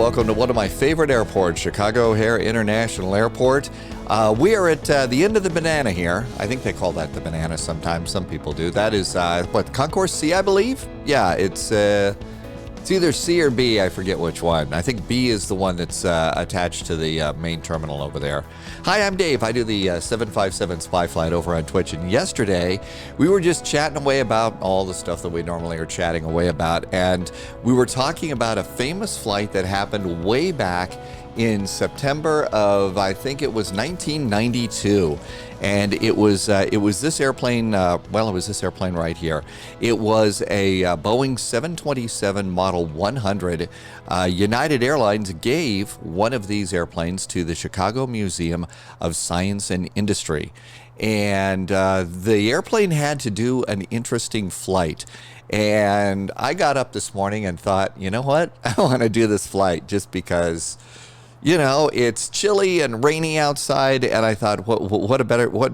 welcome to one of my favorite airports, Chicago O'Hare International Airport. We are at the end of the banana here. I think they call that the banana sometimes. Some people do. That is, Concourse C, I believe? Yeah, it's either C or B. I forget which one. I think B is the one that's attached to the main terminal over there. Hi, I'm Dave. I do the 757 Spy Flight over on Twitch. And yesterday, we were just chatting away about all the stuff that we normally are chatting away about. And we were talking about a famous flight that happened way back in September of, I think it was 1992. And it was this airplane, it was this airplane right here. It was a Boeing 727 Model 100. United Airlines gave one of these airplanes to the Chicago Museum of Science and Industry. And the airplane had to do an interesting flight. And I got up this morning and thought, you know what? I want to do this flight just because, you know, it's chilly and rainy outside, and I thought, what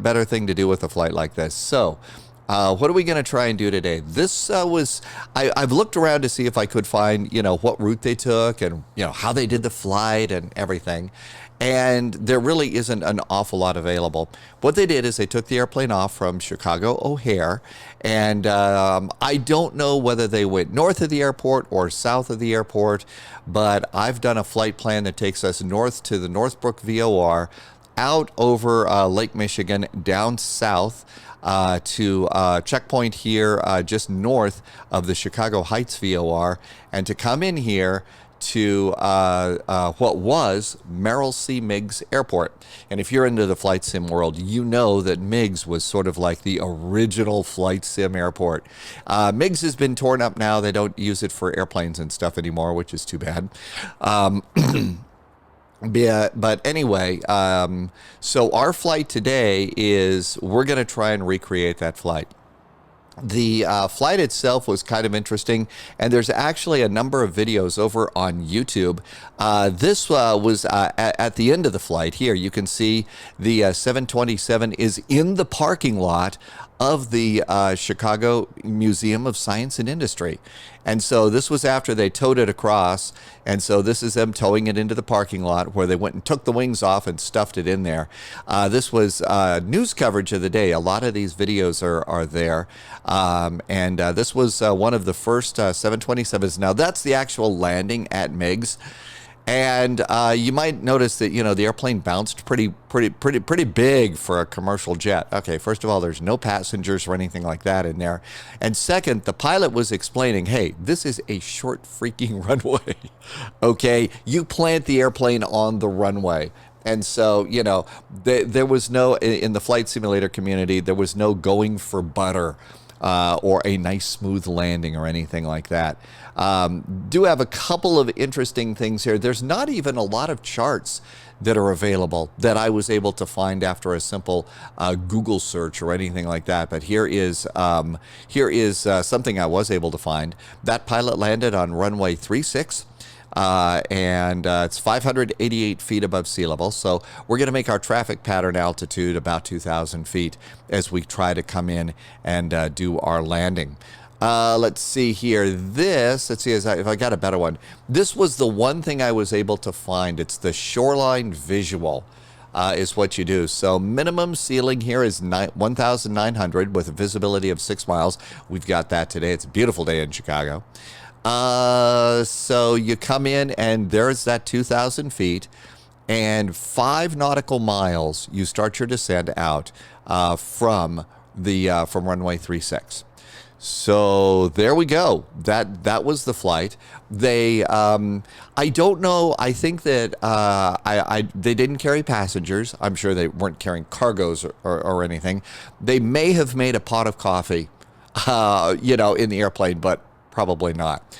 better thing to do with a flight like this? So, what are we going to try and do today? This I've looked around to see if I could find, you know, what route they took and, you know, how they did the flight and everything. And there really isn't an awful lot available. What they did is they took the airplane off from Chicago O'Hare, and I don't know whether they went north of the airport or south of the airport, but I've done a flight plan that takes us north to the Northbrook VOR, out over Lake Michigan, down south to checkpoint here just north of the Chicago Heights VOR, and to come in here to what was Merrill C. Meigs Airport. And if you're into the flight sim world, you know that Meigs was sort of like the original flight sim airport. Meigs has been torn up now. They don't use it for airplanes and stuff anymore, which is too bad. Yeah, but anyway, so our flight today is we're going to try and recreate that flight. The flight itself was kind of interesting, and there's actually a number of videos over on YouTube. This was at the end of the flight here. You can see the 727 is in the parking lot of the Chicago Museum of Science and Industry. And so this was after they towed it across, and so this is them towing it into the parking lot where they went and took the wings off and stuffed it in there. This was news coverage of the day. A lot of these videos are there. And this was one of the first 727s. Now, that's the actual landing at Meigs. And you might notice that, you know, the airplane bounced pretty big for a commercial jet. Okay, first of all, there's no passengers or anything like that in there. And second, the pilot was explaining, hey, this is a short freaking runway. Okay, you plant the airplane on the runway. And so, you know, there was no, in the flight simulator community, there was no going for butter or a nice smooth landing or anything like that. Do have a couple of interesting things here. There's not even a lot of charts that are available that I was able to find after a simple Google search or anything like that. But here is something I was able to find. That pilot landed on runway 36. And it's 588 feet above sea level. So we're going to make our traffic pattern altitude about 2,000 feet as we try to come in and do our landing. Let's see here. Let's see if I got a better one. This was the one thing I was able to find. It's the shoreline visual. Is what you do. So minimum ceiling here is 1,900 with a visibility of 6 miles. We've got that today. It's a beautiful day in Chicago. So you come in and there's that 2,000 feet, and 5 nautical miles you start your descent out from runway 36. So there we go. That was the flight. They I don't know. I think that they didn't carry passengers. I'm sure they weren't carrying cargoes or anything. They may have made a pot of coffee, you know, in the airplane, but probably not.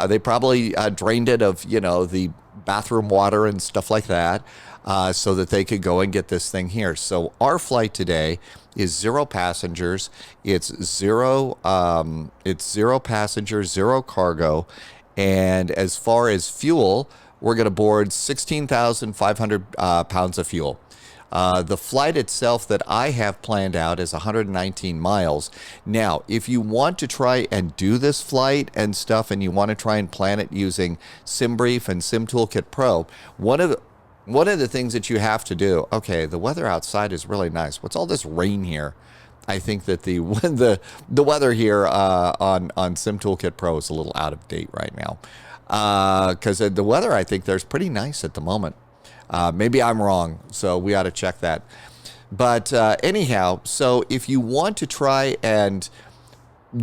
They probably drained it of, you know, the bathroom water and stuff like that, so that they could go and get this thing here. So our flight today is 0 passengers. It's zero passengers, 0 cargo. And as far as fuel, we're going to board 16,500 pounds of fuel. The flight itself that I have planned out is 119 miles. Now, if you want to try and do this flight and stuff, and you want to try and plan it using SimBrief and SimToolkit Pro, one of the things that you have to do, okay, the weather outside is really nice. What's all this rain here? I think that the weather here on SimToolkit Pro is a little out of date right now, because the weather, I think, there's pretty nice at the moment. Maybe I'm wrong, so we ought to check that. But anyhow, so if you want to try and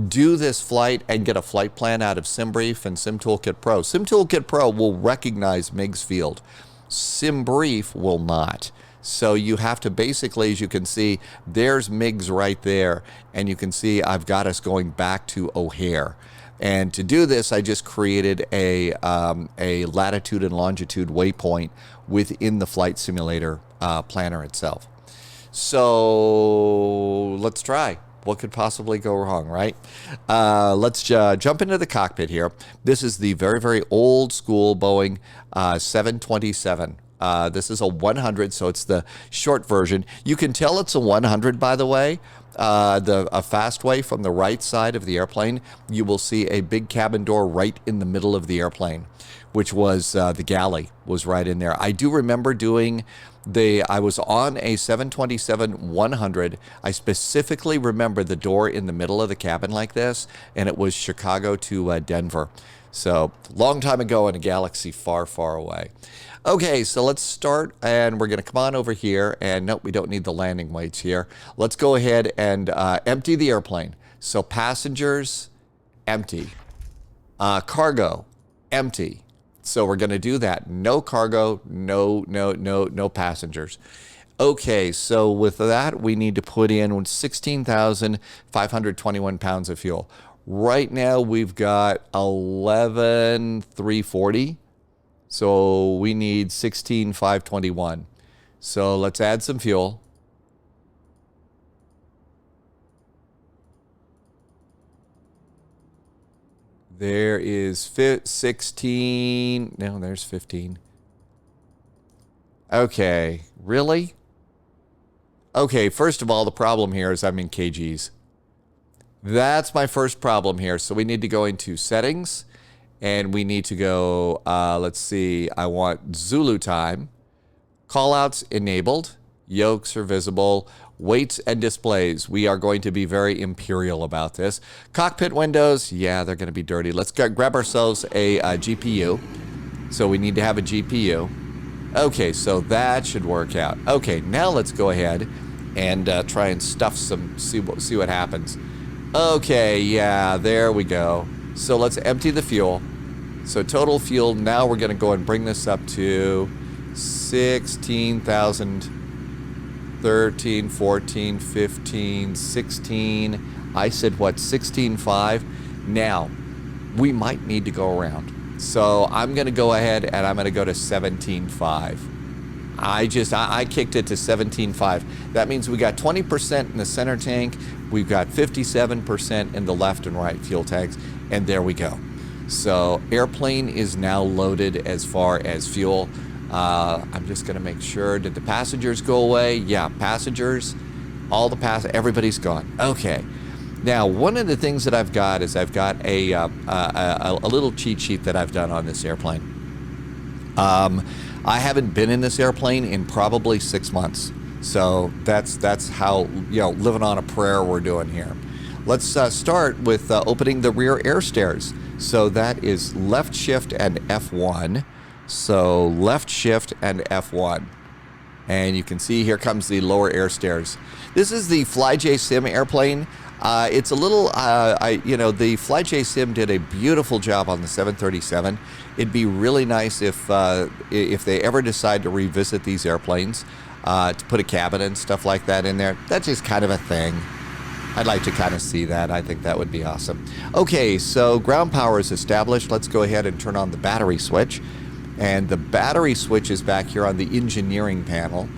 do this flight and get a flight plan out of SimBrief and SimToolkit Pro, SimToolkit Pro will recognize Meigs Field. SimBrief will not. So you have to basically, as you can see, there's Meigs right there. And you can see I've got us going back to O'Hare. And to do this, I just created a latitude and longitude waypoint within the flight simulator planner itself. So let's try. What could possibly go wrong, right? Let's jump into the cockpit here. This is the very, very old school Boeing 727. This is a 100, so it's the short version. You can tell it's a 100, by the way. A fast way from the right side of the airplane, you will see a big cabin door right in the middle of the airplane, which was the galley was right in there. I do remember doing I was on a 727-100. I specifically remember the door in the middle of the cabin like this, and it was Chicago to Denver. So long time ago in a galaxy far, far away. Okay, so let's start, and we're going to come on over here, and nope, we don't need the landing weights here. Let's go ahead and empty the airplane. So passengers, empty. Cargo, empty. So we're going to do that. No cargo, no passengers. Okay, so with that, we need to put in 16,521 pounds of fuel. Right now, we've got 11,340. So we need 16,521. So let's add some fuel. There is 16. No, there's 15. Okay, really? Okay, first of all, the problem here is I'm in kgs. That's my first problem here. So we need to go into settings. And we need to go, let's see, I want Zulu time. Callouts enabled. Yokes are visible. Weights and displays. We are going to be very imperial about this. Cockpit windows, yeah, they're going to be dirty. Let's grab ourselves a GPU. So we need to have a GPU. Okay, so that should work out. Okay, now let's go ahead and try and stuff see what happens. Okay, yeah, there we go. So let's empty the fuel. So total fuel, now we're going to go and bring this up to 16,000, 13, 14, 15, 16. I said, what, 16.5? Now, we might need to go around. So I'm going to go ahead and I'm going to go to 17.5. I kicked it to 17.5. That means we got 20% in the center tank. We've got 57% in the left and right fuel tanks. And there we go. So airplane is now loaded as far as fuel. I'm just going to make sure. Did the passengers go away? Yeah, passengers. Everybody's gone. Okay. Now, one of the things that I've got is I've got a little cheat sheet that I've done on this airplane. I haven't been in this airplane in probably 6 months. So that's how, living on a prayer we're doing here. Let's start with opening the rear air stairs. So that is left shift and F1. So left shift and F1. And you can see here comes the lower air stairs. This is the FlyJ Sim airplane. It's a little, the FlyJ Sim did a beautiful job on the 737. It'd be really nice if they ever decide to revisit these airplanes, to put a cabin and stuff like that in there. That's just kind of a thing. I'd like to kind of see that. I think that would be awesome. Okay, so ground power is established. Let's go ahead and turn on the battery switch. And the battery switch is back here on the engineering panel.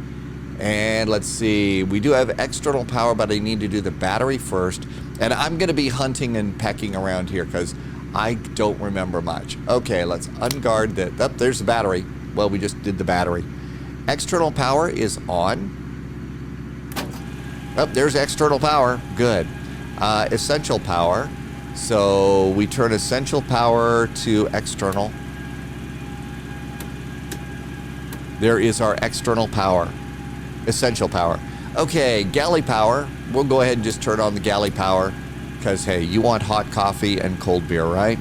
And let's see, we do have external power, but I need to do the battery first. And I'm going to be hunting and pecking around here because I don't remember much. Okay, let's unguard there's the battery. Well, we just did the battery. External power is on. Oh, there's external power. Good. Essential power. So we turn essential power to external. There is our external power. Essential power. Okay, galley power. We'll go ahead and just turn on the galley power because, hey, you want hot coffee and cold beer, right?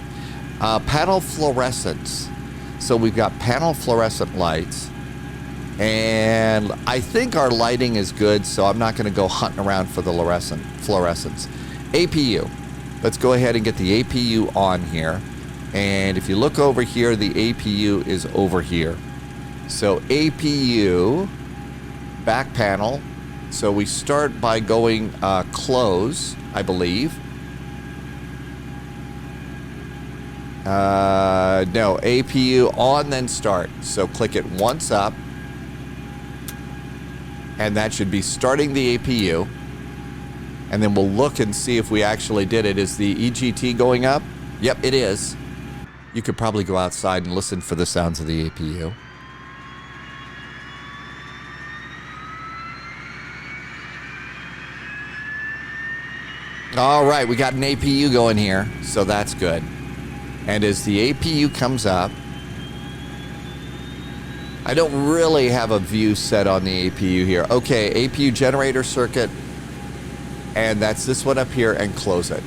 Panel fluorescence. So we've got panel fluorescent lights. And I think our lighting is good, so I'm not going to go hunting around for the fluorescence. APU. Let's go ahead and get the APU on here. And if you look over here, the APU is over here. So APU, back panel. So we start by going close, I believe. No, APU on, then start. So click it once up. And that should be starting the APU. And then we'll look and see if we actually did it. Is the EGT going up? Yep, it is. You could probably go outside and listen for the sounds of the APU. All right, we got an APU going here, so that's good. And as the APU comes up, I don't really have a view set on the APU here. Okay, APU generator circuit, and that's this one up here, and close it.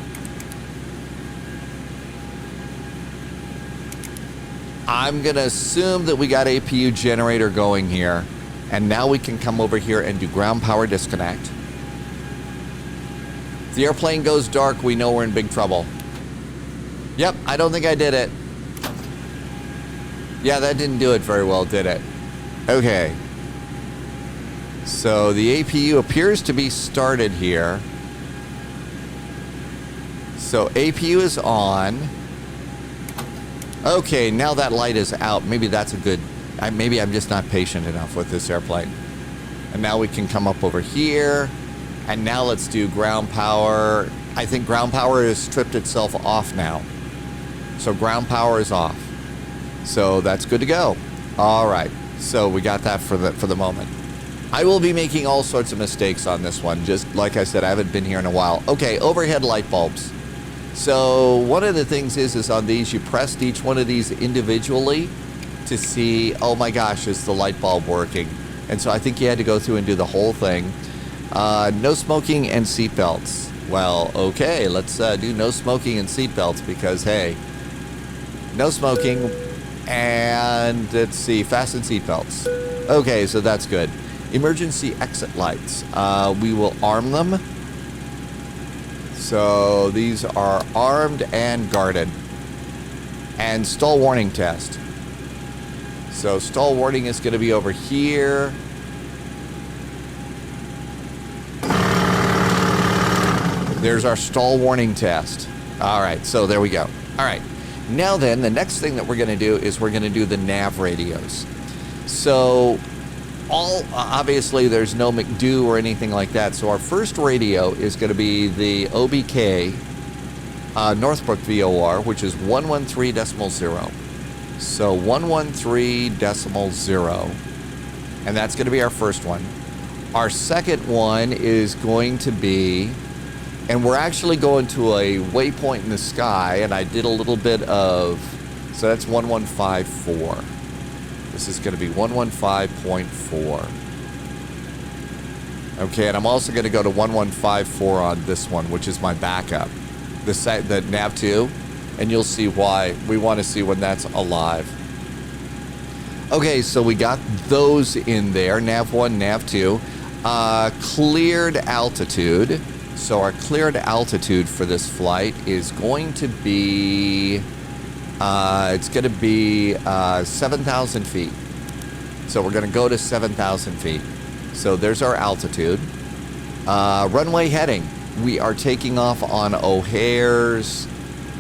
I'm gonna assume that we got APU generator going here, and now we can come over here and do ground power disconnect. If the airplane goes dark, we know we're in big trouble. Yep, I don't think I did it. Yeah, that didn't do it very well, did it? Okay. So the APU appears to be started here. So APU is on. Okay, now that light is out. Maybe that's a good... maybe I'm just not patient enough with this airplane. And now we can come up over here. And now let's do ground power. I think ground power has stripped itself off now. So ground power is off. So that's good to go. All right. So we got that for the moment. I will be making all sorts of mistakes on this one. Just like I said, I haven't been here in a while. Okay, overhead light bulbs. So one of the things is on these, you pressed each one of these individually to see, oh my gosh, is the light bulb working? And so I think you had to go through and do the whole thing. No smoking and seat belts. Well, okay, let's do no smoking and seat belts because, hey, no smoking. And let's see, fasten seatbelts. Okay, so that's good. Emergency exit lights. We will arm them. So these are armed and guarded. And stall warning test. So stall warning is going to be over here. There's our stall warning test. All right, so there we go. All right. Now then, the next thing that we're going to do is we're going to do the nav radios. So, obviously there's no McDo or anything like that. So our first radio is going to be the OBK Northbrook VOR, which is 113.0. So 113.0. And that's going to be our first one. Our second one is going to be... And we're actually going to a waypoint in the sky, and I did a little bit of... So that's 1154. This is going to be 115.4. Okay, and I'm also going to go to 1154 on this one, which is my backup. The nav 2, and you'll see why. We want to see when that's alive. Okay, so we got those in there, nav 1, nav 2. Cleared altitude. So our cleared altitude for this flight is going to be, it's going to be 7,000 feet. So we're going to go to 7,000 feet. So there's our altitude. Runway heading. We are taking off on O'Hare's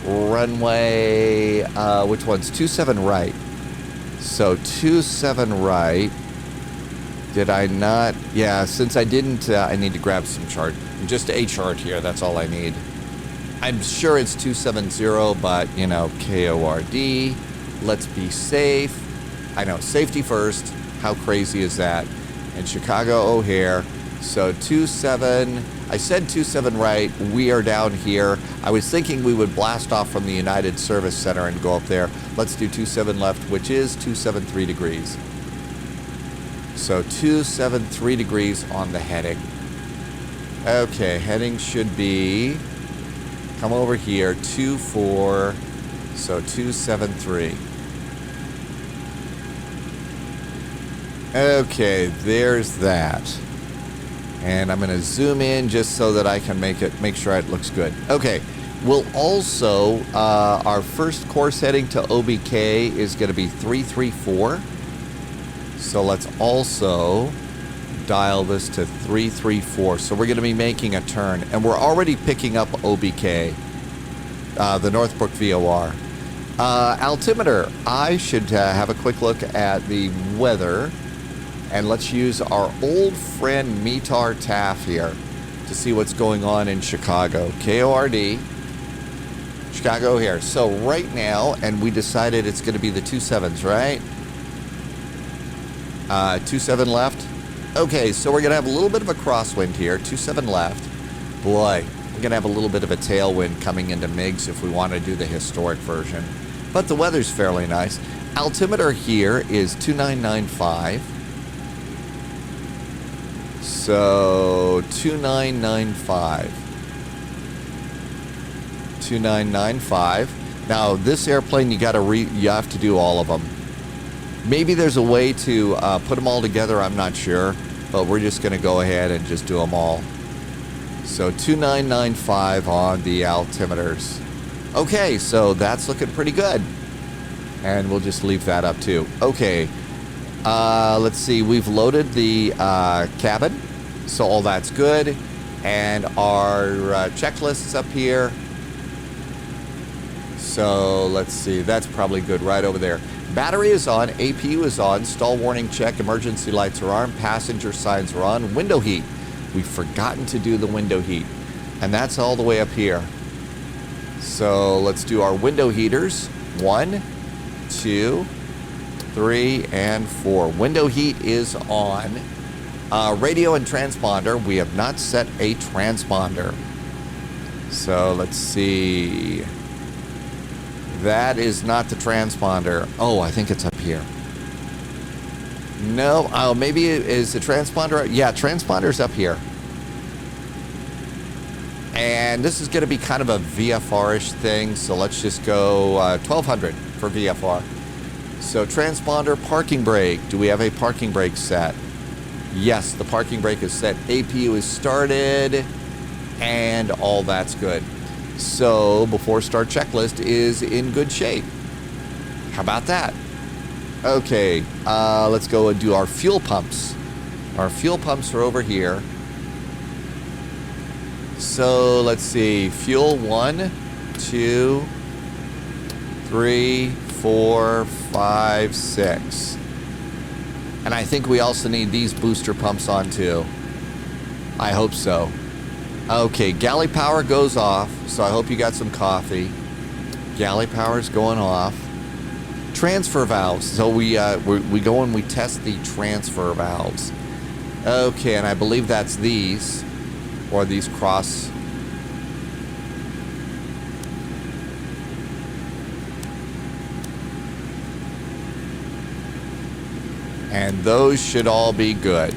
runway, which one's 27 right. So 27 right. Did I not? Yeah, since I didn't, I need to grab some chart. Just a chart here, that's all I need. I'm sure it's 270, but, you know, KORD. Let's be safe. I know, safety first. How crazy is that? And Chicago O'Hare. So 27, I said 27 right. We are down here. I was thinking we would blast off from the United Service Center and go up there. Let's do 27 left, which is 273 degrees. So 273 degrees on the heading. Okay, heading should be, come over here, 24, so 273. Okay, there's that. And I'm going to zoom in just so that I can make sure it looks good. Okay, we'll also, our first course heading to OBK is going to be 334. So let's also dial this to 334. So we're going to be making a turn. And we're already picking up OBK, the Northbrook VOR. Altimeter, I should have a quick look at the weather. And let's use our old friend METAR TAF here to see what's going on in Chicago. KORD, Chicago here. So right now, and we decided it's going to be the 27s, right? 27 left. Okay, so we're going to have a little bit of a crosswind here. 27 left. Boy, we're going to have a little bit of a tailwind coming into Meigs if we want to do the historic version. But the weather's fairly nice. Altimeter here is 2995. So 2995. 2995. Now this airplane, you have to do all of them. Maybe there's a way to put them all together. I'm not sure, but we're just going to go ahead and just do them all. So 2995 on the altimeters. Okay, so that's looking pretty good, and we'll just leave that up too. Okay. Let's see, we've loaded the cabin, so all that's good. And our checklist's up here. So let's see, that's probably good right over there. Battery is on, APU is on, stall warning check, emergency lights are on, passenger signs are on, window heat. We've forgotten to do the window heat, and that's all the way up here. So let's do our window heaters. 1, 2, 3, and 4. Window heat is on. Radio and transponder. We have not set a transponder. So let's see. That is not the transponder. Oh, I think it's up here. No. Oh, maybe it is the transponder. Yeah, transponder's up here. And this is going to be kind of a VFR-ish thing. So let's just go 1200 for VFR. So transponder, parking brake. Do we have a parking brake set? Yes, the parking brake is set. APU is started, and all that's good. So before start checklist is in good shape. How about that? Okay, let's go and do our fuel pumps. Our fuel pumps are over here. So let's see, fuel 1, 2, 3, 4, 5, 6. And I think we also need these booster pumps on too. I hope so. Okay, galley power goes off, so I hope you got some coffee. Galley power's going off. Transfer valves. So we go and we test the transfer valves. Okay, and I believe that's these, or these cross. And those should all be good.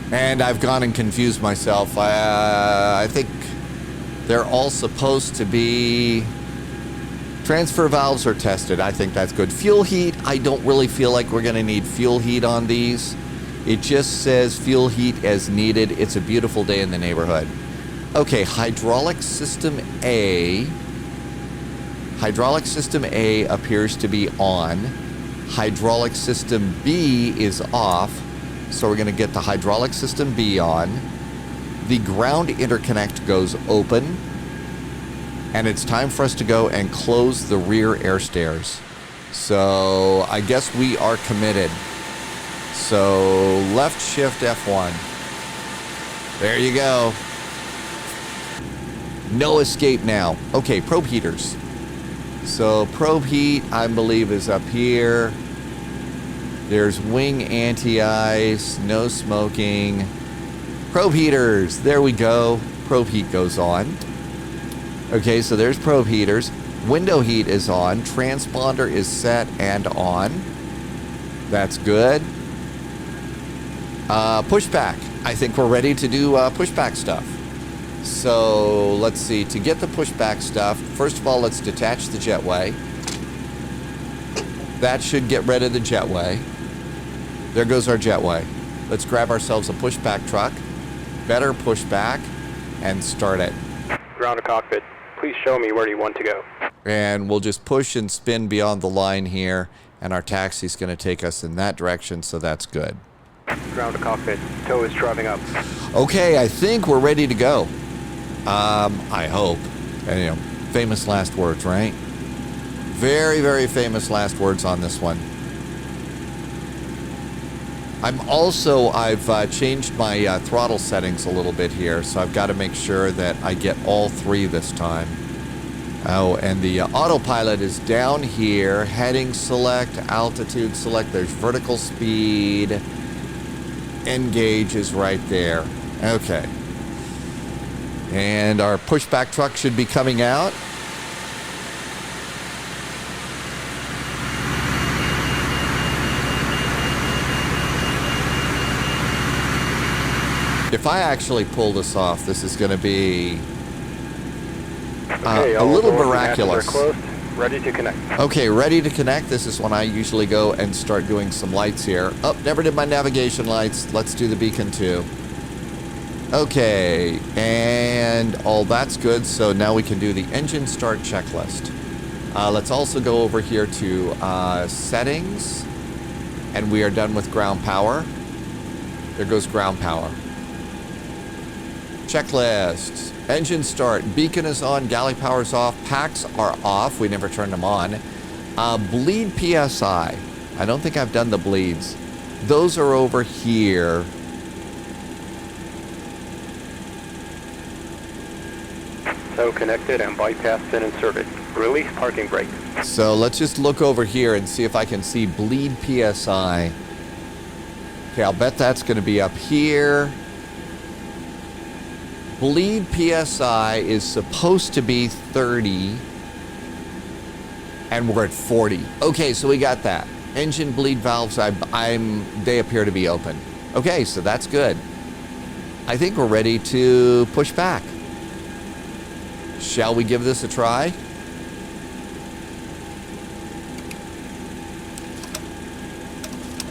And I've gone and confused myself. I think they're all supposed to be... Transfer valves are tested. I think that's good. Fuel heat, I don't really feel like we're going to need fuel heat on these. It just says fuel heat as needed. It's a beautiful day in the neighborhood. Okay, hydraulic system A. Hydraulic system A appears to be on. Hydraulic system B is off. So we're going to get the hydraulic system B on. The ground interconnect goes open. And it's time for us to go and close the rear air stairs. So I guess we are committed. So left shift F1. There you go. No escape now. Okay, probe heaters. So probe heat, I believe, is up here. There's wing anti-ice, no smoking. Probe heaters, there we go. Probe heat goes on. Okay, so there's probe heaters. Window heat is on. Transponder is set and on. That's good. Pushback. I think we're ready to do pushback stuff. So let's see. To get the pushback stuff, first of all, let's detach the jetway. That should get rid of the jetway. There goes our jetway. Let's grab ourselves a pushback truck. Better pushback and start it. Ground to cockpit. Please show me where you want to go. And we'll just push and spin beyond the line here, and our taxi's going to take us in that direction, so that's good. Ground to cockpit. Tow is driving up. Okay, I think we're ready to go. I hope. And, you know, famous last words, right? Very, very famous last words on this one. I've changed my throttle settings a little bit here, so I've got to make sure that I get all three this time. Oh, and the autopilot is down here. Heading select, altitude select. There's vertical speed. Engage is right there. Okay. And our pushback truck should be coming out. If I actually pull this off, this is going to be a little miraculous. Are closed. Ready to connect. Okay, ready to connect. This is when I usually go and start doing some lights here. Oh, never did my navigation lights. Let's do the beacon too. Okay, and all that's good. So now we can do the engine start checklist. Let's also go over here to settings, and we are done with ground power. There goes ground power. Checklists. Engine start. Beacon is on. Galley power's off. Packs are off. We never turned them on. Bleed PSI. I don't think I've done the bleeds. Those are over here. So connected and bypassed and inserted. Release parking brake. So let's just look over here and see if I can see bleed PSI. Okay, I'll bet that's going to be up here. Bleed PSI is supposed to be 30, and we're at 40. Okay, so we got that. Engine bleed valves, they appear to be open. Okay, so that's good. I think we're ready to push back. Shall we give this a try?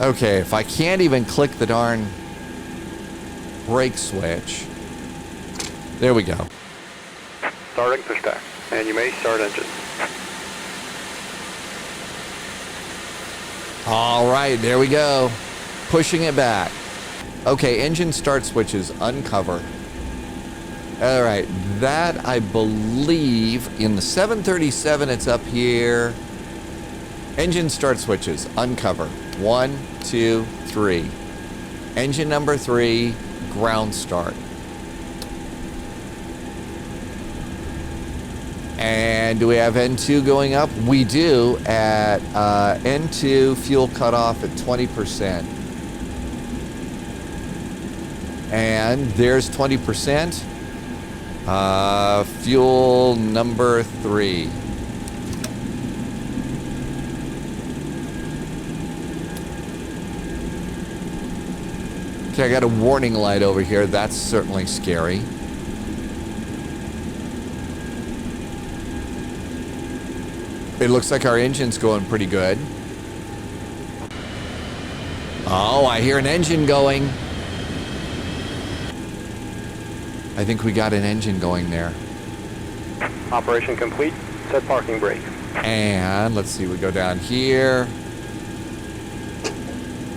Okay, if I can't even click the darn brake switch. There we go. Starting pushback, and you may start engine. All right, there we go. Pushing it back. Okay, engine start switches uncover. All right, that I believe in the 737 it's up here. Engine start switches uncover. 1, 2, 3. Engine number 3, ground start. And do we have N2 going up? We do at N2 fuel cutoff at 20%. And there's 20%. Fuel number 3. Okay, I got a warning light over here. That's certainly scary. It looks like our engine's going pretty good. Oh, I hear an engine going. I think we got an engine going there. Operation complete. Set parking brake. And let's see, we go down here.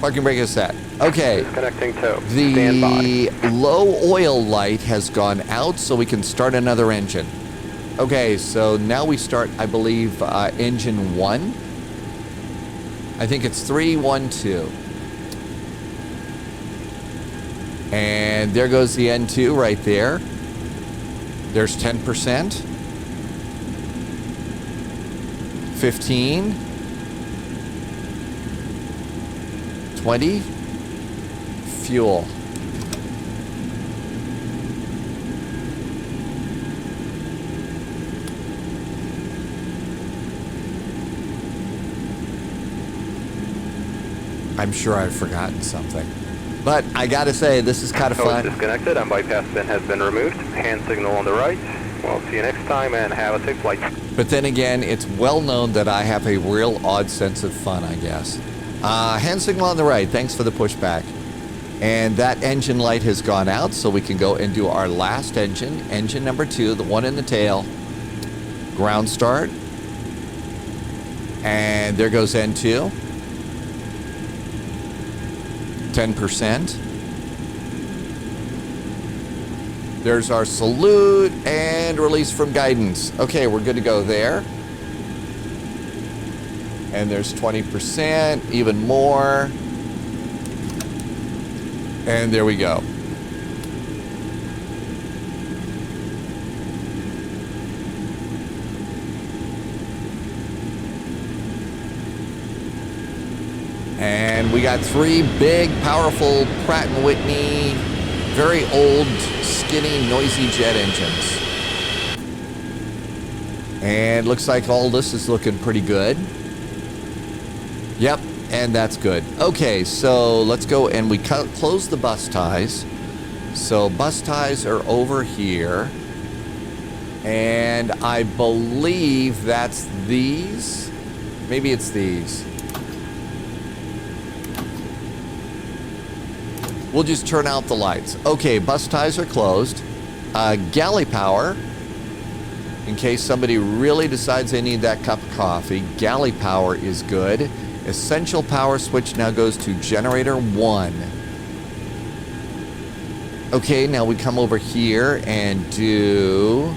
Parking brake is set. Okay. Disconnecting tow. The low oil light has gone out, so we can start another engine. Okay, so now we start, I believe, engine 1. I think it's 3, 1, 2. And there goes the N2 right there. There's 10%. 15. 20. Fuel. I'm sure I've forgotten something. But I gotta say, this is kind of fun. Disconnected and bypass pin has been removed. Hand signal on the right. We'll see you next time and have a safe flight. But then again, it's well known that I have a real odd sense of fun, I guess. Hand signal on the right. Thanks for the pushback. And that engine light has gone out, so we can go and do our last engine. Engine number 2, the one in the tail. Ground start. And there goes N2. 10%. There's our salute and release from guidance. Okay, we're good to go there. And there's 20%, even more. And there we go. And we got 3 big, powerful Pratt & Whitney, very old, skinny, noisy jet engines. And looks like all this is looking pretty good. Yep, and that's good. Okay, so let's go and we close the bus ties. So bus ties are over here. And I believe that's these. Maybe it's these. We'll just turn out the lights. Okay, bus ties are closed. Galley power, in case somebody really decides they need that cup of coffee. Galley power is good. Essential power switch now goes to generator 1. Okay, now we come over here and do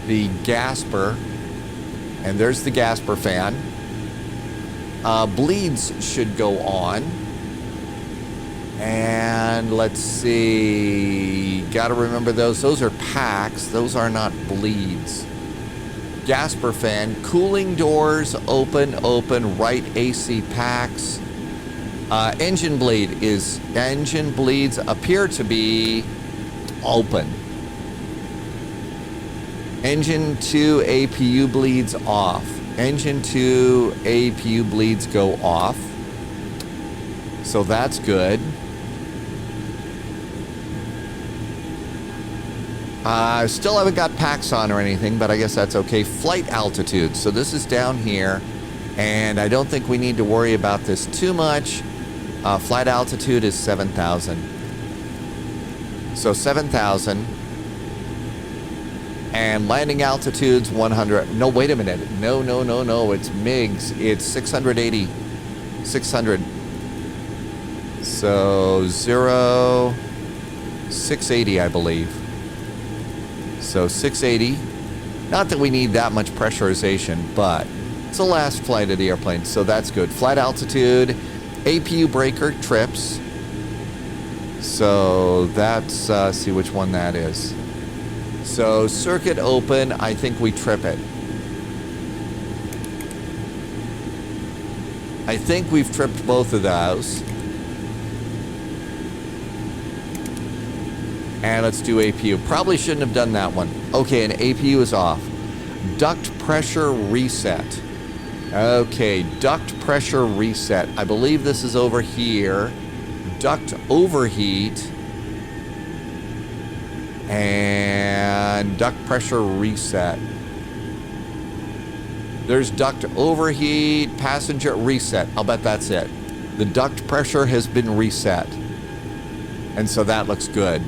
the gasper. And there's the gasper fan. Bleeds should go on. And let's see, gotta remember those. Those are packs. Those are not bleeds. Gasper fan, cooling doors, open, right AC packs. Engine bleeds appear to be open. Engine 2 APU bleeds off. Engine 2 APU bleeds go off. So that's good. Still haven't got packs on or anything, but I guess that's okay. Flight altitude. So this is down here, and I don't think we need to worry about this too much. Flight altitude is 7,000. So 7,000. And landing altitude's 100. No, wait a minute. No. It's Meigs. It's 680. 600. So 680, I believe. So 680. Not that we need that much pressurization, but it's the last flight of the airplane, so that's good. Flight altitude, APU breaker trips. So that's, see which one that is. So circuit open, I think we trip it. I think we've tripped both of those. And let's do APU. Probably shouldn't have done that one. Okay, and APU is off. Duct pressure reset. Okay, duct pressure reset. I believe this is over here. Duct overheat. And duct pressure reset. There's duct overheat, passenger reset. I'll bet that's it. The duct pressure has been reset. And so that looks good.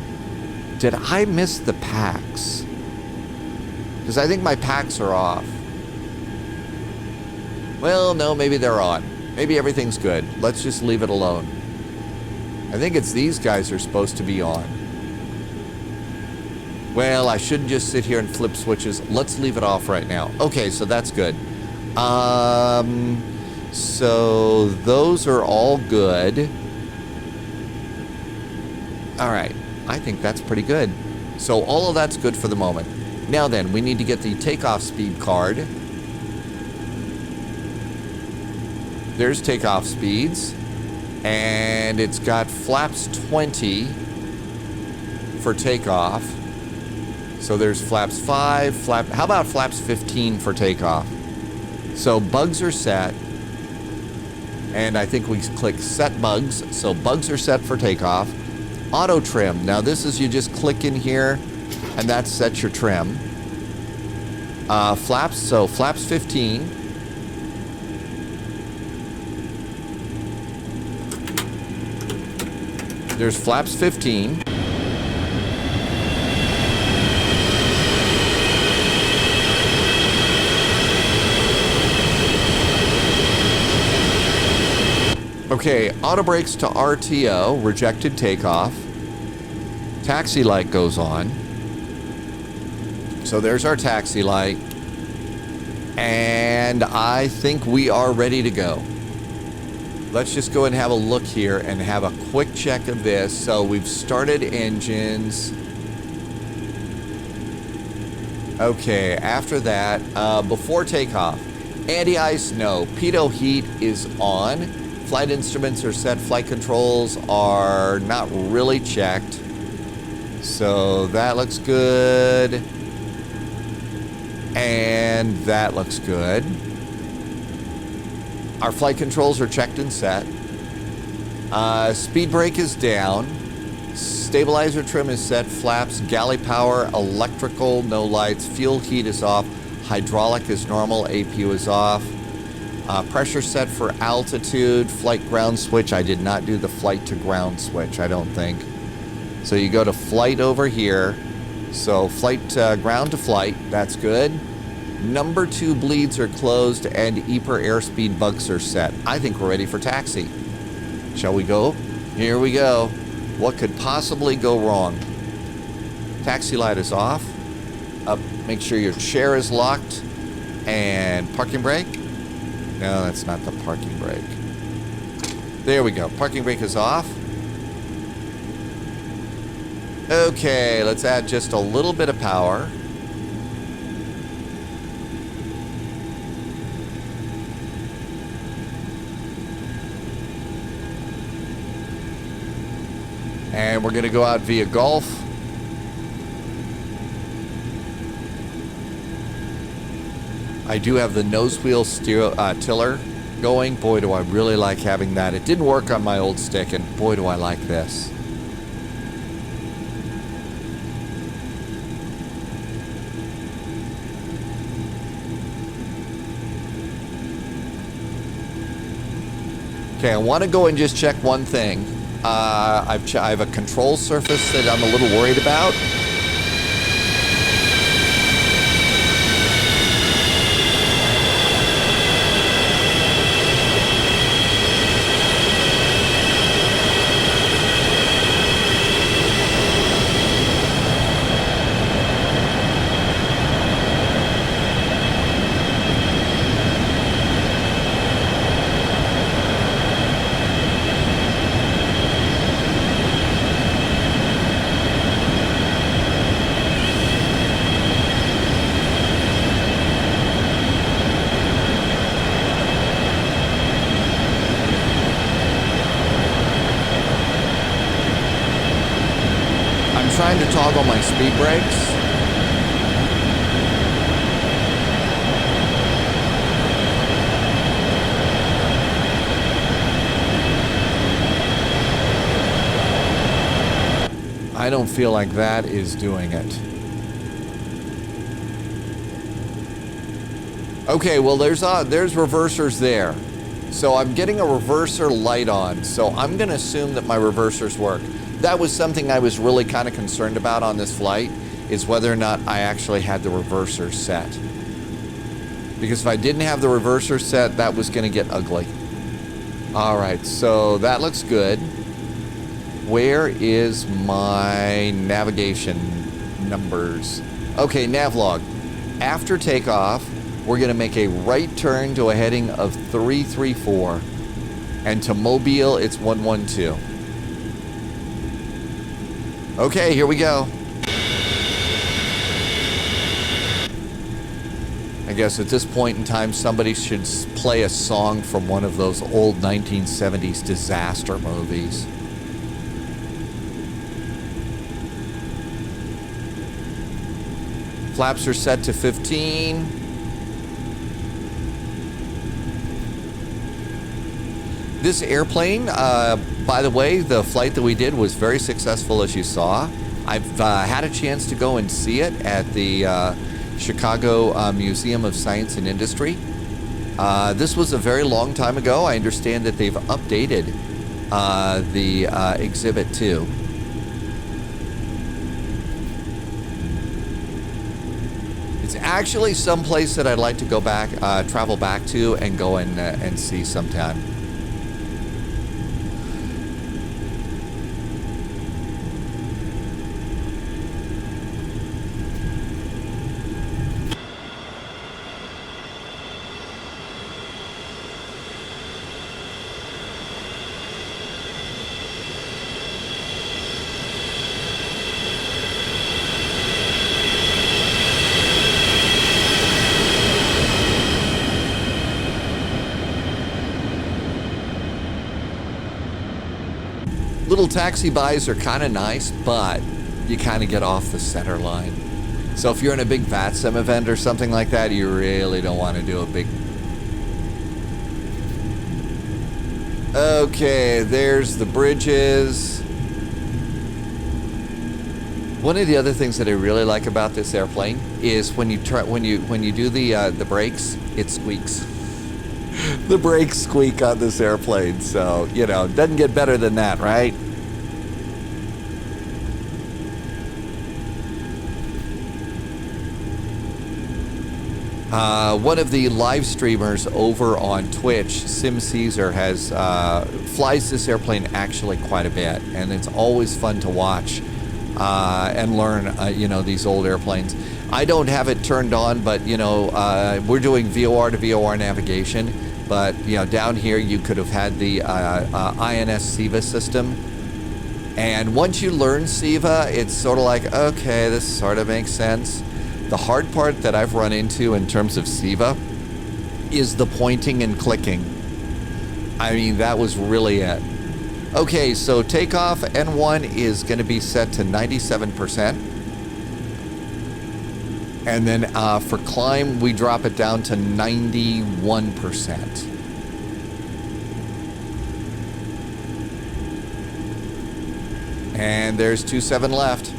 Did I miss the packs? Because I think my packs are off. Well, no, maybe they're on. Maybe everything's good. Let's just leave it alone. I think it's these guys are supposed to be on. Well, I shouldn't just sit here and flip switches. Let's leave it off right now. Okay, so that's good. So those are all good. All right, I think that's pretty good. So all of that's good for the moment. Now then, we need to get the takeoff speed card. There's takeoff speeds. And it's got flaps 20 for takeoff. So there's flaps 5, how about flaps 15 for takeoff? So bugs are set. And I think we click set bugs. So bugs are set for takeoff. Auto trim. Now this is you just click in here and that sets your trim. Flaps, so flaps 15. There's flaps 15. Okay, auto brakes to RTO, rejected takeoff. Taxi light goes on. So there's our taxi light. And I think we are ready to go. Let's just go and have a look here and have a quick check of this. So we've started engines. Okay, after that, before takeoff, anti-ice, no. Pitot heat is on. Flight instruments are set. Flight controls are not really checked. So that looks good. And that looks good. Our flight controls are checked and set. Speed brake is down. Stabilizer trim is set. Flaps, galley power, electrical, no lights. Fuel heat is off. Hydraulic is normal. APU is off. Pressure set for altitude. Flight ground switch. I did not do the flight to ground switch, I don't think. So you go to flight over here. So flight ground to flight. That's good. Number 2 bleeds are closed and EPR airspeed bugs are set. I think we're ready for taxi. Shall we go? Here we go. What could possibly go wrong? Taxi light is off. Up. Make sure your chair is locked. And parking brake? No, that's not the parking brake. There we go. Parking brake is off. Okay, let's add just a little bit of power. And we're going to go out via Gulf. I do have the nose wheel tiller going. Boy, do I really like having that. It didn't work on my old stick, and boy, do I like this. Okay, I want to go and just check one thing. I have a control surface that I'm a little worried about. Trying to toggle my speed brakes. I don't feel like that is doing it. Okay, well there's reversers there. So I'm getting a reverser light on. So I'm going to assume that my reversers work. That was something I was really kind of concerned about on this flight, is whether or not I actually had the reverser set. Because if I didn't have the reverser set, that was going to get ugly. All right, so that looks good. Where is my navigation numbers? Okay, navlog. After takeoff, we're going to make a right turn to a heading of 334. And to Mobile, it's 112. Okay, here we go. I guess at this point in time, somebody should play a song from one of those old 1970s disaster movies. Flaps are set to 15. This airplane, by the way, the flight that we did was very successful, as you saw. I've had a chance to go and see it at the Chicago Museum of Science and Industry. This was a very long time ago. I understand that they've updated the exhibit too. It's actually someplace that I'd like to go back, travel back to, and go and see sometime. Little taxi bys are kind of nice, but you kind of get off the center line. So if you're in a big VATSIM event or something like that, you really don't want to do a big... Okay, there's the bridges. One of the other things that I really like about this airplane is when you do the brakes, it squeaks. The brakes squeak on this airplane, so, you know, doesn't get better than that, right? One of the live streamers over on Twitch, Sim Caesar, has flies this airplane actually quite a bit, and it's always fun to watch and learn, you know, these old airplanes. I don't have it turned on, but, you know, we're doing VOR to VOR navigation. But, you know, down here you could have had the INS SIVA system. And once you learn SIVA, it's sort of like, okay, this sort of makes sense. The hard part that I've run into in terms of SIVA is the pointing and clicking. I mean, that was really it. Okay, so takeoff N1 is going to be set to 97%. And then for climb, we drop it down to 91%. And there's 27 left.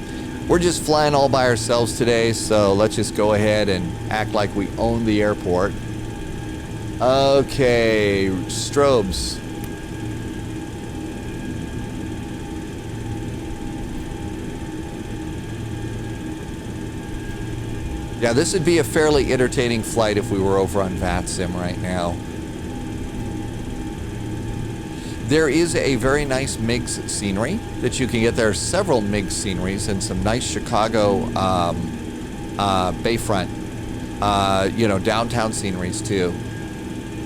We're just flying all by ourselves today, so let's just go ahead and act like we own the airport. Okay, strobes. Yeah, this would be a fairly entertaining flight if we were over on VATSIM right now. There is a very nice Meigs scenery that you can get. There are several Meigs sceneries and some nice Chicago bayfront, you know, downtown sceneries too.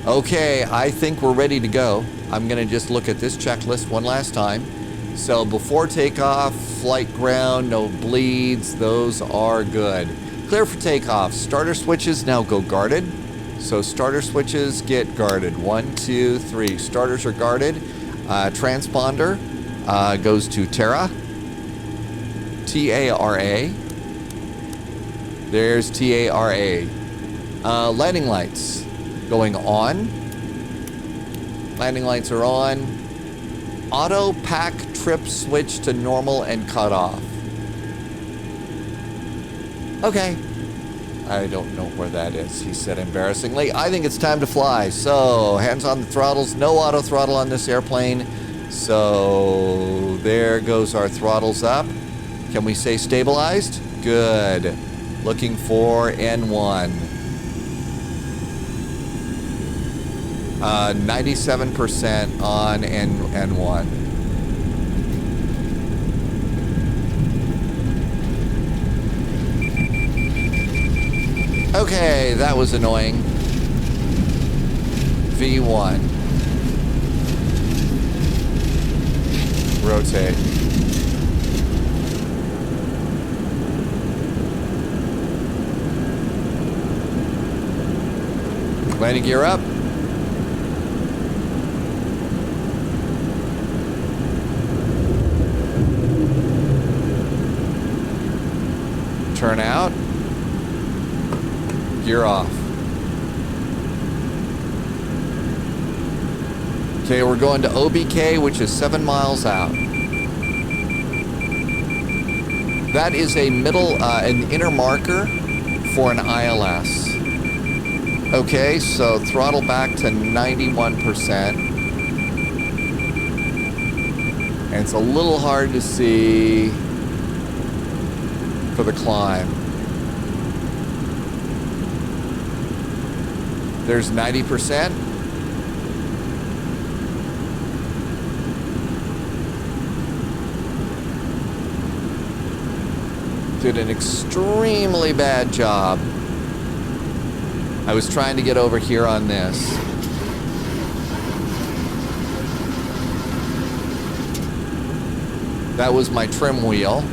Okay, I think we're ready to go. I'm gonna just look at this checklist one last time. So before takeoff, flight ground, no bleeds, those are good. Clear for takeoff. Starter switches now go guarded. So starter switches get guarded. 1, 2, 3. Starters are guarded. Transponder goes to Tara. T-A-R-A. There's T-A-R-A. Landing lights going on. Landing lights are on. Auto pack trip switch to normal and cut off. Okay. I don't know where that is, he said embarrassingly. I think it's time to fly. So, hands on the throttles. No auto throttle on this airplane. So, there goes our throttles up. Can we say stabilized? Good. Looking for N1. 97% on N1. Okay, that was annoying. V1. Rotate. Landing gear up. Turn out. Gear off. Okay, we're going to OBK, which is 7 miles out. That is a an inner marker for an ILS. Okay, so throttle back to 91%. And it's a little hard to see for the climb. There's 90%. Did an extremely bad job. I was trying to get over here on this. That was my trim wheel.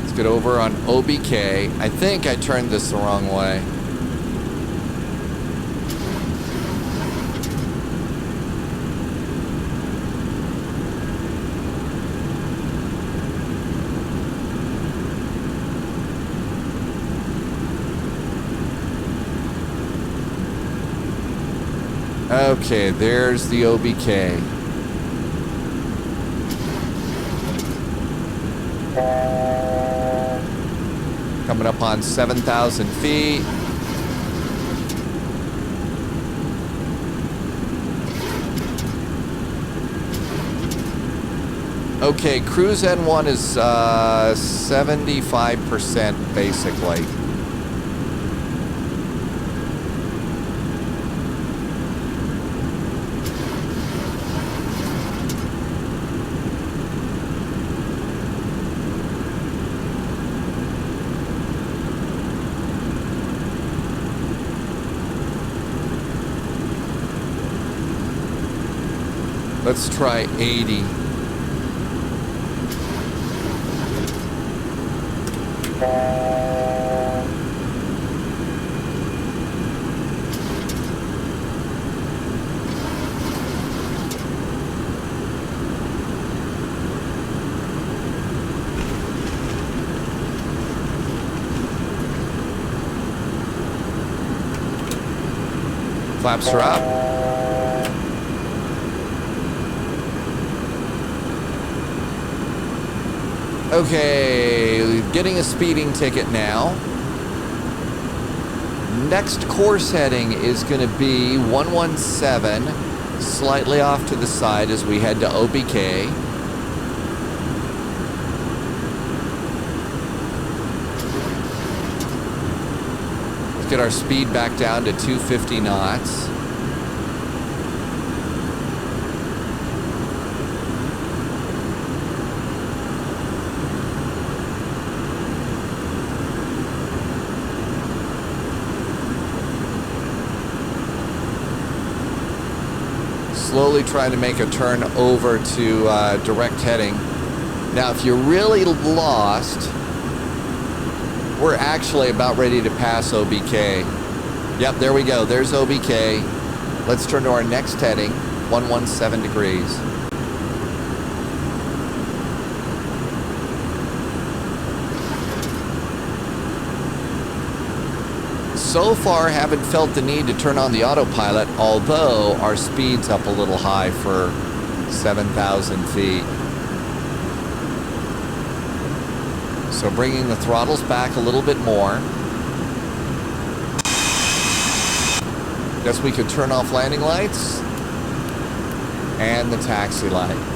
Let's get over on OBK. I think I turned this the wrong way. Okay, there's the OBK. Coming up on 7,000 feet. Okay, cruise N1 is 75% basically. Let's try 80. Flaps are up. Okay, getting a speeding ticket now. Next course heading is going to be 117, slightly off to the side as we head to OBK. Let's get our speed back down to 250 knots. Slowly trying to make a turn over to direct heading. Now, if you're really lost, we're actually about ready to pass OBK. Yep, there we go. There's OBK. Let's turn to our next heading, 117 degrees. So far, haven't felt the need to turn on the autopilot, although our speed's up a little high for 7,000 feet. So bringing the throttles back a little bit more. Guess we could turn off landing lights and the taxi light.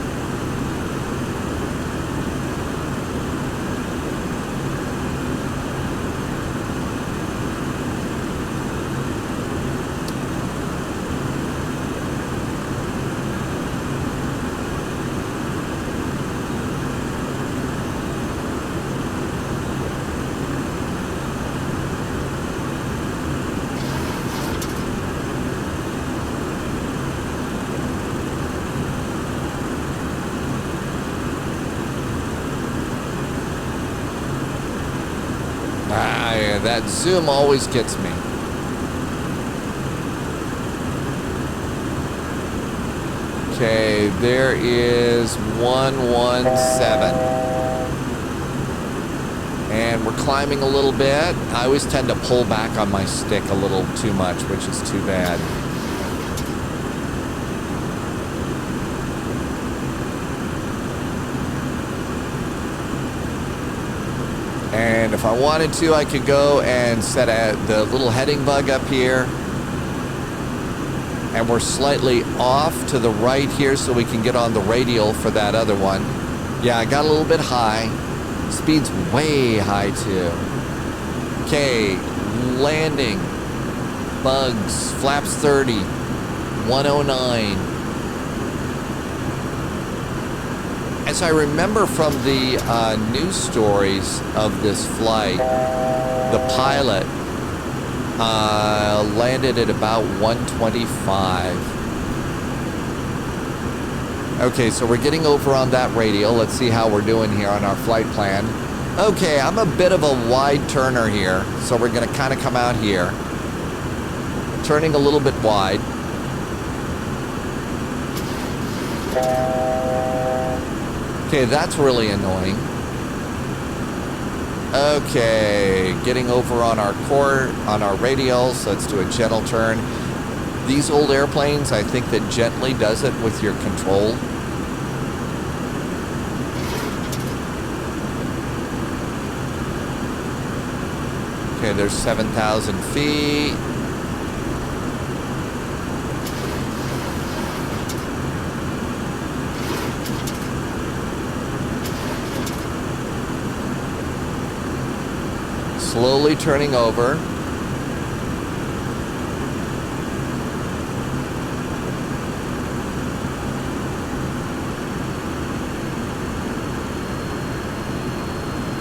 Ah, yeah, that zoom always gets me. Okay, there is 117. And we're climbing a little bit. I always tend to pull back on my stick a little too much, which is too bad. And if I wanted to, I could go and set the little heading bug up here. And we're slightly off to the right here so we can get on the radial for that other one. Yeah, I got a little bit high. Speed's way high too. Okay, landing. Bugs, flaps 30, 109. As I remember from the news stories of this flight, the pilot landed at about 125. Okay, so we're getting over on that radial. Let's see how we're doing here on our flight plan. Okay, I'm a bit of a wide turner here, so we're going to kind of come out here. Turning a little bit wide. Okay, that's really annoying. Okay, getting over on our radial, so let's do a gentle turn. These old airplanes, I think that gently does it with your control. Okay, there's 7,000 feet. Slowly turning over.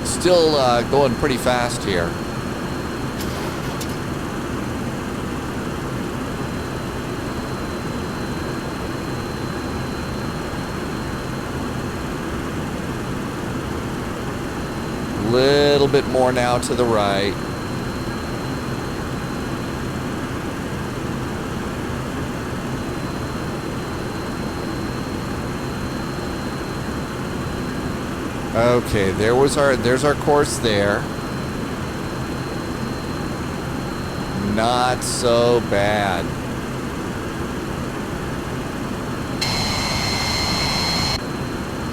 Still going pretty fast here. Little bit more now to the right. Okay, there's our course there. Not so bad.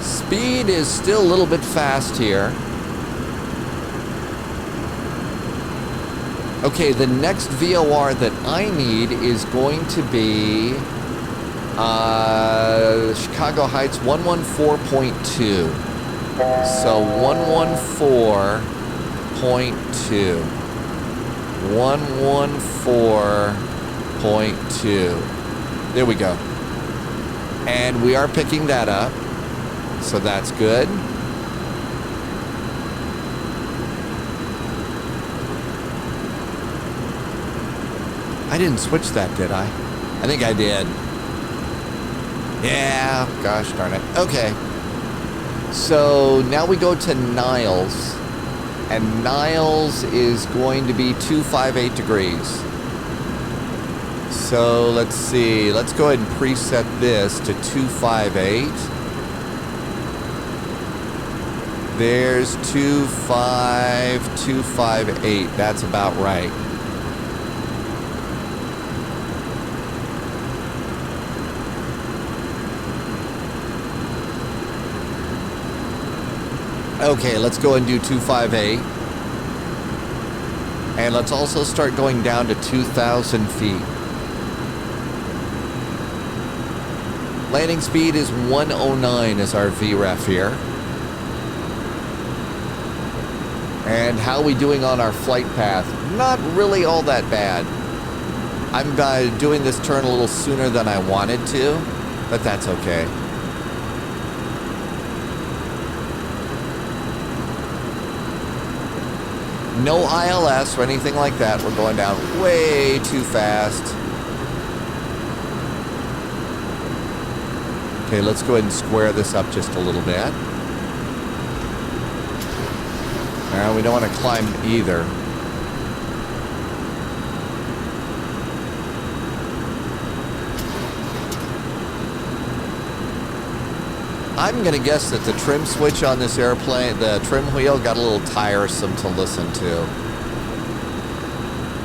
Speed is still a little bit fast here. Okay, the next VOR that I need is going to be Chicago Heights 114.2. So 114.2. 114.2. There we go. And we are picking that up. So that's good. I didn't switch that, did I? I think I did. Yeah, gosh darn it. Okay. So now we go to Niles. And Niles is going to be 258 degrees. So let's see. Let's go ahead and preset this to 258. There's 25258. That's about right. Okay, let's go and do 258. And let's also start going down to 2,000 feet. Landing speed is 109 is our VREF here. And how are we doing on our flight path? Not really all that bad. I'm doing this turn a little sooner than I wanted to, but that's okay. No ILS or anything like that. We're going down way too fast. Okay, let's go ahead and square this up just a little bit. No, we don't want to climb either. I'm going to guess that the trim switch on this airplane, the trim wheel, got a little tiresome to listen to.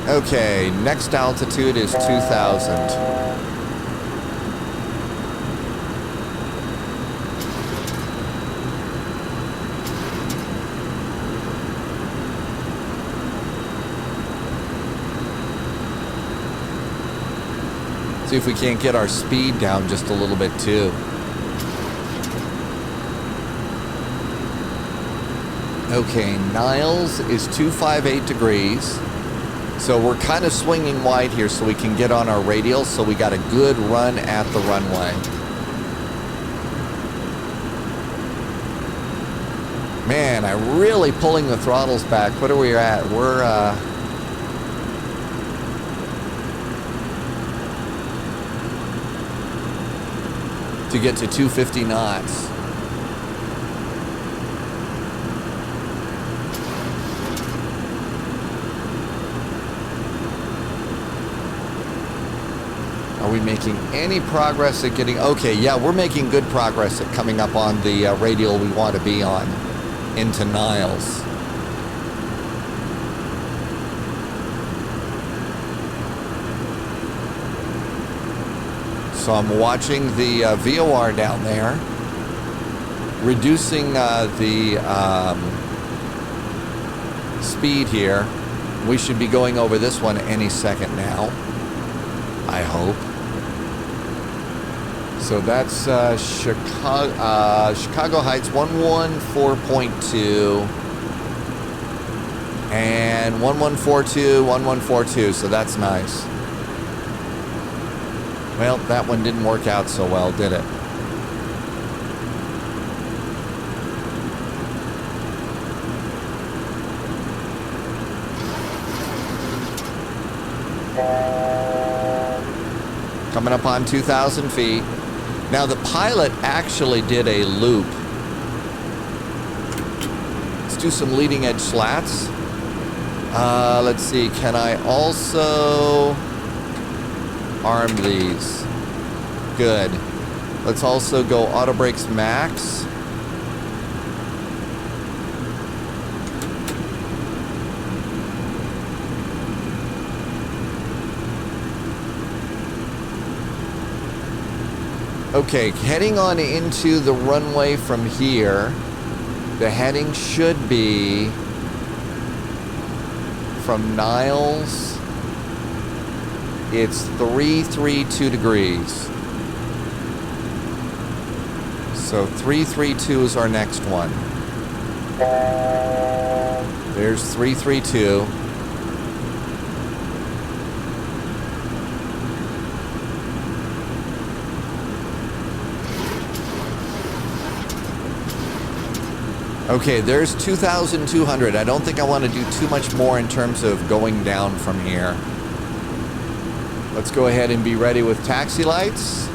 Okay, next altitude is 2,000. See if we can't get our speed down just a little bit too. Okay, Niles is 258 degrees. So we're kind of swinging wide here so we can get on our radial, so we got a good run at the runway. Man, I'm really pulling the throttles back. What are we at? We're, to get to 250 knots. Are we making any progress at getting... Okay, yeah, we're making good progress at coming up on the radial we want to be on into Niles. So I'm watching the VOR down there, reducing the speed here. We should be going over this one any second now, I hope. So that's Chicago Heights 114.2 and 1142, 1142, so that's nice. Well, that one didn't work out so well, did it? Coming up on 2,000 feet. Now, the pilot actually did a loop. Let's do some leading edge slats. Let's see, can I also arm these? Good. Let's also go auto brakes max. Okay, heading on into the runway from here. The heading should be from Niles. It's 332 degrees. So 332 is our next one. There's 332. Okay, there's 2,200. I don't think I want to do too much more in terms of going down from here. Let's go ahead and be ready with taxi lights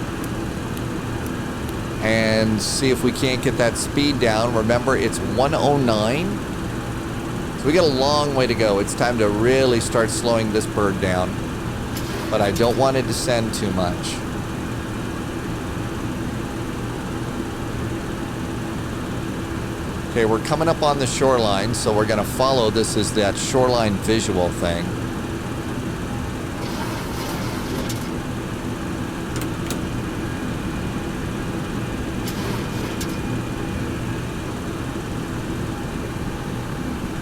and see if we can't get that speed down. Remember, it's 109. So we got a long way to go. It's time to really start slowing this bird down. But I don't want to descend too much. Okay, we're coming up on the shoreline, so we're going to follow this as that shoreline visual thing.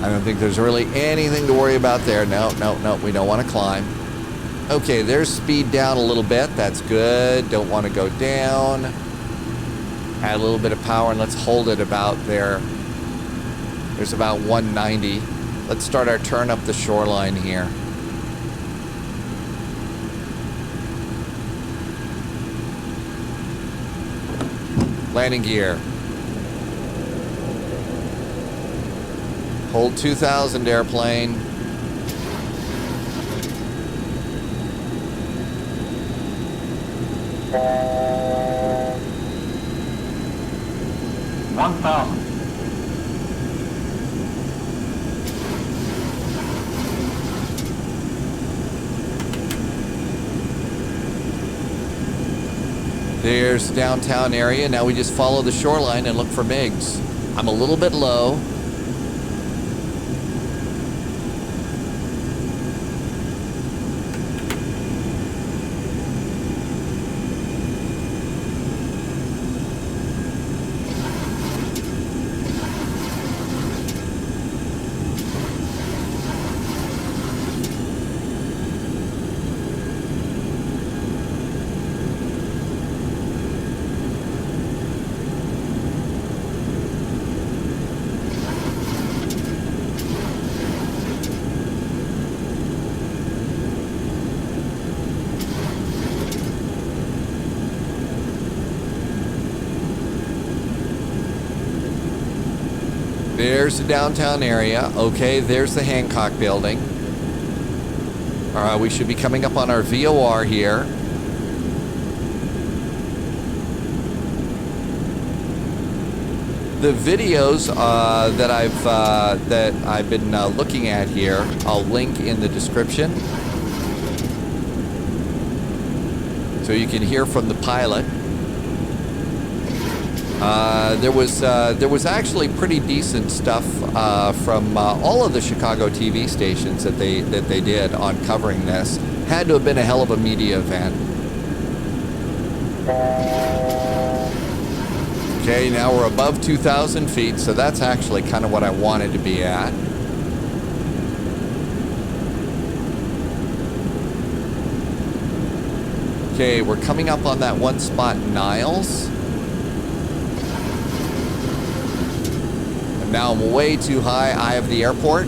I don't think there's really anything to worry about there. No, we don't want to climb. Okay, there's speed down a little bit. That's good. Don't want to go down. Add a little bit of power, and let's hold it about there. There's about 190. Let's start our turn up the shoreline here. Landing gear. Hold 2,000 airplane. There's the downtown area. Now we just follow the shoreline and look for Meigs. I'm a little bit low. There's the downtown area. Okay, there's the Hancock building. All right, we should be coming up on our VOR here. The videos that I've been looking at here, I'll link in the description, so you can hear from the pilot. There was actually pretty decent stuff from all of the Chicago TV stations that they did on covering this. Had to have been a hell of a media event. Okay, now we're above 2,000 feet, so that's actually kind of what I wanted to be at. Okay, we're coming up on that one spot, Niles. Now I'm way too high, eye of the airport.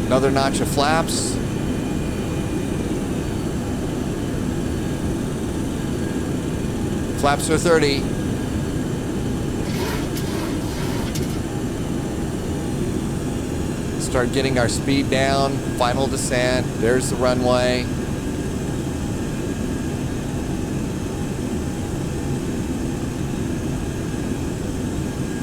Another notch of flaps. Flaps are 30. Start getting our speed down. Final descent. There's the runway.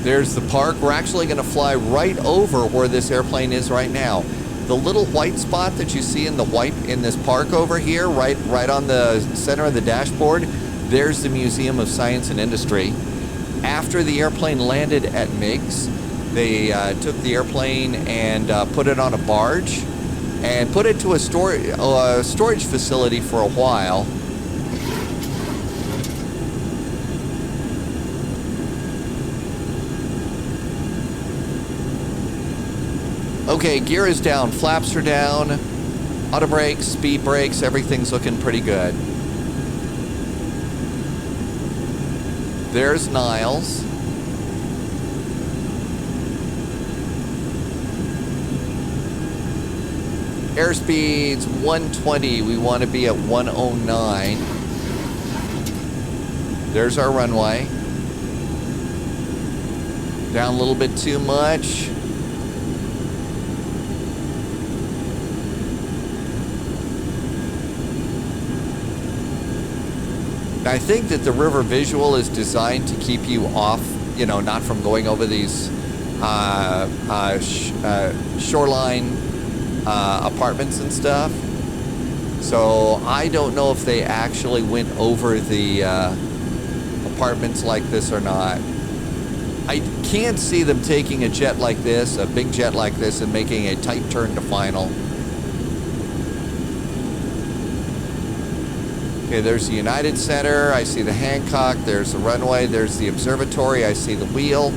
There's the park. We're actually going to fly right over where this airplane is right now. The little white spot that you see in this park over here, right on the center of the dashboard, there's the Museum of Science and Industry. After the airplane landed at Meigs, they took the airplane and put it on a barge and put it to a storage facility for a while. Okay, gear is down, flaps are down, auto brakes, speed brakes, everything's looking pretty good. There's Niles. Airspeed's 120. We want to be at 109. There's our runway. Down a little bit too much. I think that the river visual is designed to keep you off, not from going over these shoreline apartments and stuff. So I don't know if they actually went over the apartments like this or not. I can't see them taking a jet like this, a big jet like this, and making a tight turn to final. Okay, there's the United Center. I see the Hancock. There's the runway. There's the observatory. I see the wheel.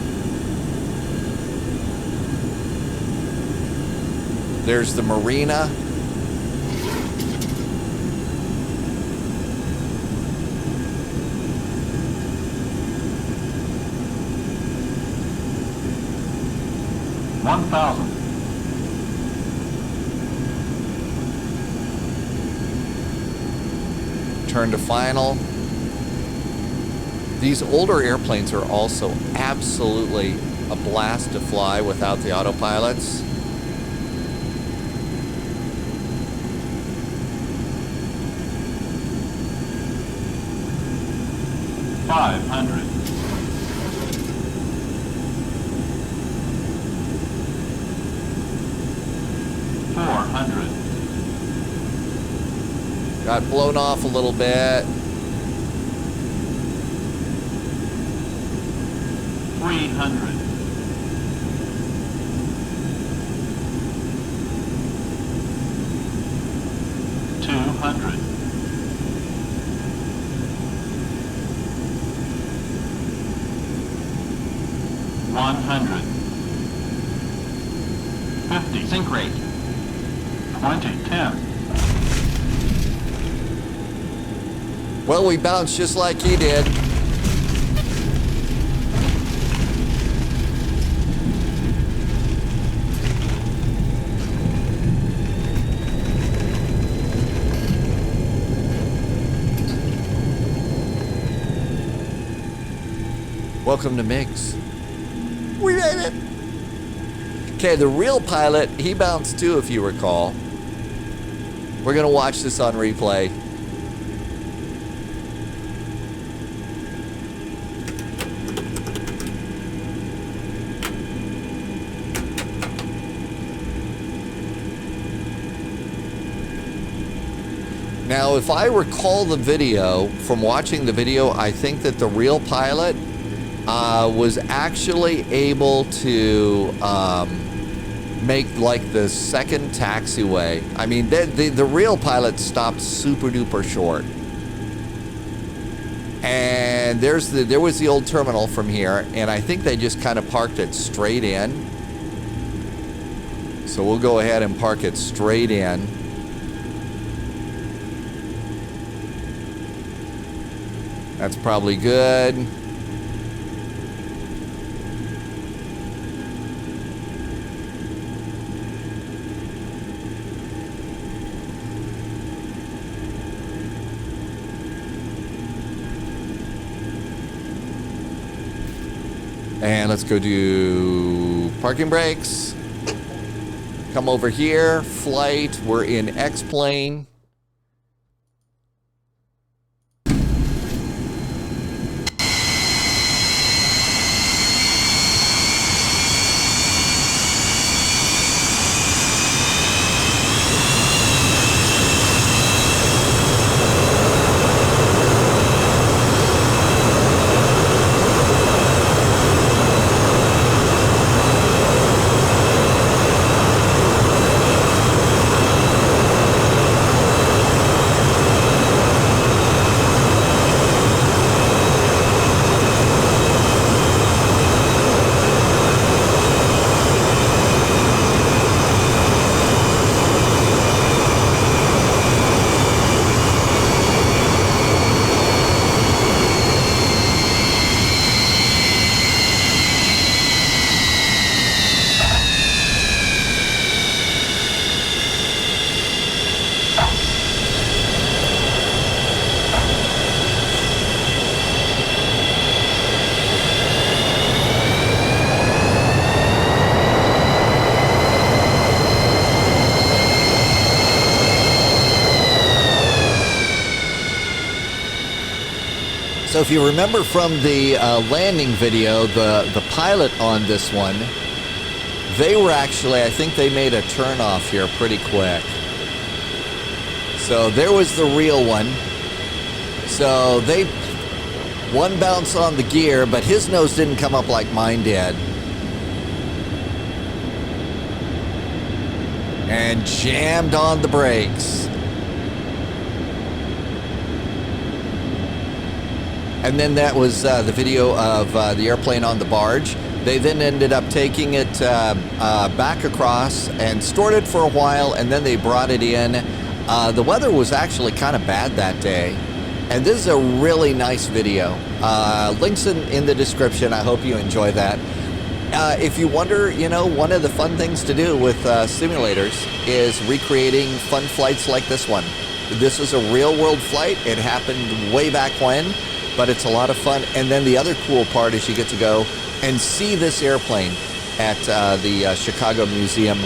There's the marina. Turn to final. These older airplanes are also absolutely a blast to fly without the autopilots. 500. 400. Got blown off a little bit. 300. 200. 100. 50. Sink rate. 20. 10. Well, we bounced just like he did. Welcome to Meigs. We made it. Okay, the real pilot, he bounced too, if you recall. We're gonna watch this on replay. Now, if I recall the video, from watching the video, I think that the real pilot was actually able to make like the second taxiway. I mean, the real pilot stopped super duper short. And there was the old terminal from here, and I think they just kind of parked it straight in. So we'll go ahead and park it straight in. That's probably good. And let's go do parking brakes. Come over here, flight, we're in X-plane. So if you remember from the landing video, the pilot on this one, they were actually, I think they made a turn off here pretty quick. So there was the real one. So they, one bounce on the gear, but his nose didn't come up like mine did. And jammed on the brakes. And then that was the video of the airplane on the barge. They then ended up taking it back across and stored it for a while, and then they brought it in. The weather was actually kind of bad that day. And this is a really nice video. Links in the description. I hope you enjoy that. If you wonder, you know, one of the fun things to do with simulators is recreating fun flights like this one. This is a real world flight. It happened way back when. But it's a lot of fun. And then the other cool part is you get to go and see this airplane at the Chicago Museum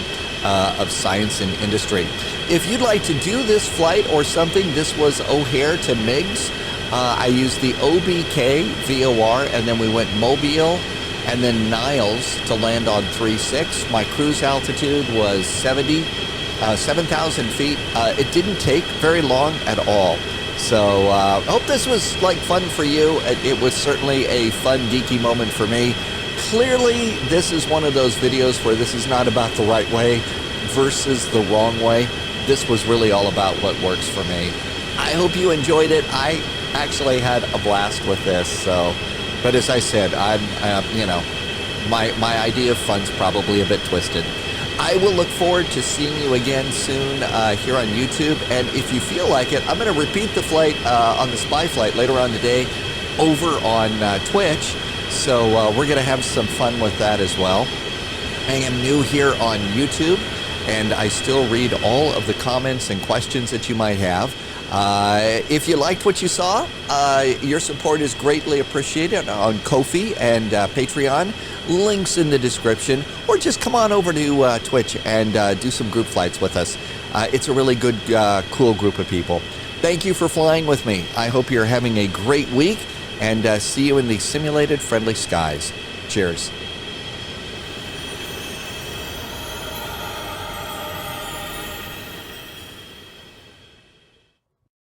of Science and Industry. If you'd like to do this flight or something, this was O'Hare to Meigs. I used the OBK VOR, and then we went Mobile and then Niles to land on 3.6. My cruise altitude was 7,000 feet. It didn't take very long at all. So I hope this was like fun for you. It was certainly a fun, geeky moment for me. Clearly, this is one of those videos where this is not about the right way versus the wrong way. This was really all about what works for me. I hope you enjoyed it. I actually had a blast with this. So, but as I said, I'm, my idea of fun's probably a bit twisted. I will look forward to seeing you again soon here on YouTube. And if you feel like it, I'm going to repeat the flight on the spy flight later on today over on Twitch. So we're going to have some fun with that as well. I am new here on YouTube, and I still read all of the comments and questions that you might have. If you liked what you saw, your support is greatly appreciated on Ko-fi and Patreon. Links in the description, or just come on over to Twitch and do some group flights with us. It's a really good, cool group of people. Thank you for flying with me. I hope you're having a great week, and see you in the simulated friendly skies. Cheers.